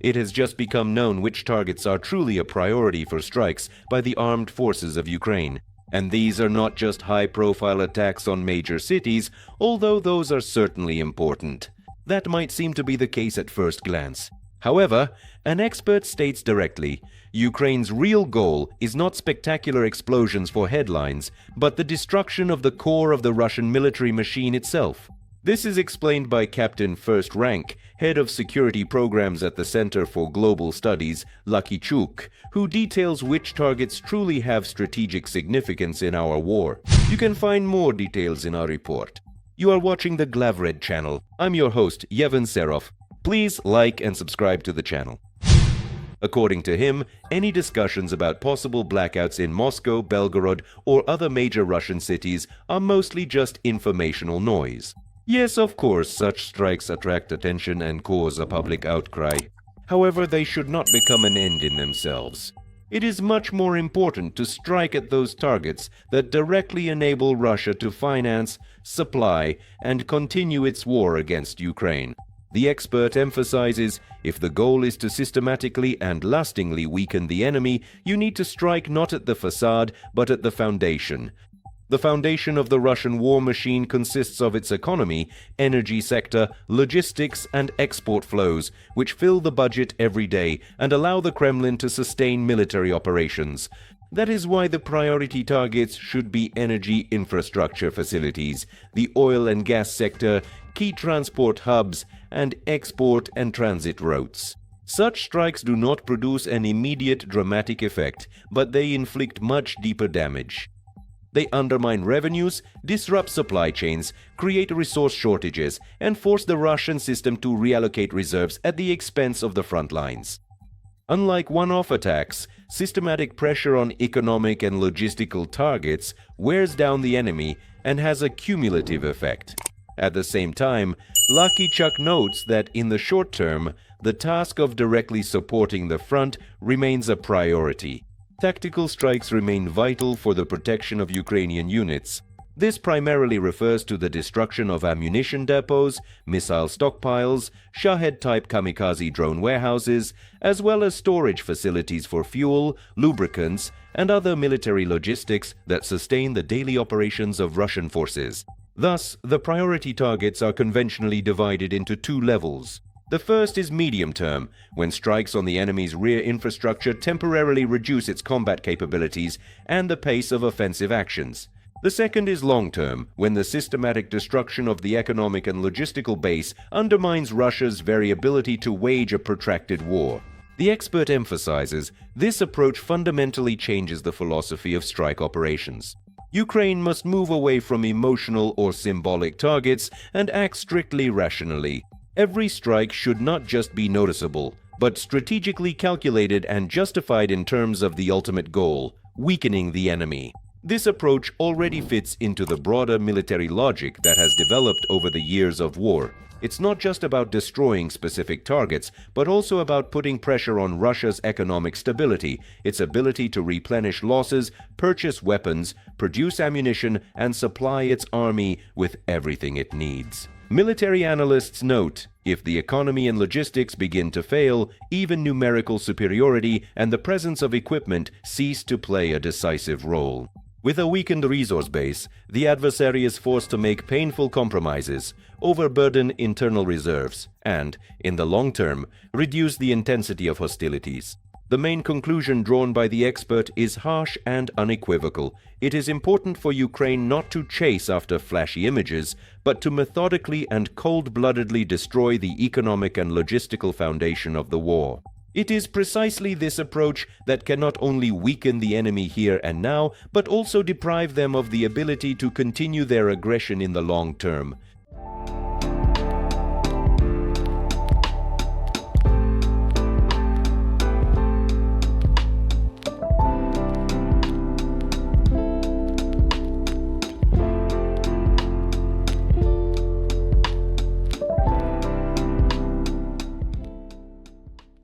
It has just become known which targets are truly a priority for strikes by the armed forces of Ukraine. And these are not just high-profile attacks on major cities, although those are certainly important. That might seem to be the case at first glance. However, an expert states directly, Ukraine's real goal is not spectacular explosions for headlines, but the destruction of the core of the Russian military machine itself. This is explained by Captain First Rank, head of security programs at the Center for Global Studies, Lakichuk, who details which targets truly have strategic significance in our war. You can find more details in our report. You are watching the Glavred channel. I'm your host, Yevhen Serov. Please like and subscribe to the channel. According to him, any discussions about possible blackouts in Moscow, Belgorod, or other major Russian cities are mostly just informational noise. Yes, of course, such strikes attract attention and cause a public outcry. However, they should not become an end in themselves. It is much more important to strike at those targets that directly enable Russia to finance, supply, and continue its war against Ukraine. The expert emphasizes, if the goal is to systematically and lastingly weaken the enemy, you need to strike not at the facade, but at the foundation. The foundation of the Russian war machine consists of its economy, energy sector, logistics, and export flows, which fill the budget every day and allow the Kremlin to sustain military operations. That is why the priority targets should be energy infrastructure facilities, the oil and gas sector, key transport hubs, and export and transit routes. Such strikes do not produce an immediate dramatic effect, but they inflict much deeper damage. They undermine revenues, disrupt supply chains, create resource shortages, and force the Russian system to reallocate reserves at the expense of the front lines. Unlike one-off attacks, systematic pressure on economic and logistical targets wears down the enemy and has a cumulative effect. At the same time, Lakichuk notes that in the short term, the task of directly supporting the front remains a priority. Tactical strikes remain vital for the protection of Ukrainian units. This primarily refers to the destruction of ammunition depots, missile stockpiles, Shahed-type kamikaze drone warehouses, as well as storage facilities for fuel, lubricants, and other military logistics that sustain the daily operations of Russian forces. Thus, the priority targets are conventionally divided into two levels. The first is medium-term, when strikes on the enemy's rear infrastructure temporarily reduce its combat capabilities and the pace of offensive actions. The second is long-term, when the systematic destruction of the economic and logistical base undermines Russia's very ability to wage a protracted war. The expert emphasizes this approach fundamentally changes the philosophy of strike operations. Ukraine must move away from emotional or symbolic targets and act strictly rationally. Every strike should not just be noticeable, but strategically calculated and justified in terms of the ultimate goal, weakening the enemy. This approach already fits into the broader military logic that has developed over the years of war. It's not just about destroying specific targets, but also about putting pressure on Russia's economic stability, its ability to replenish losses, purchase weapons, produce ammunition, and supply its army with everything it needs. Military analysts note, if the economy and logistics begin to fail, even numerical superiority and the presence of equipment cease to play a decisive role. With a weakened resource base, the adversary is forced to make painful compromises, overburden internal reserves, and, in the long term, reduce the intensity of hostilities. The main conclusion drawn by the expert is harsh and unequivocal. It is important for Ukraine not to chase after flashy images, but to methodically and cold-bloodedly destroy the economic and logistical foundation of the war. It is precisely this approach that can not only weaken the enemy here and now, but also deprive them of the ability to continue their aggression in the long term.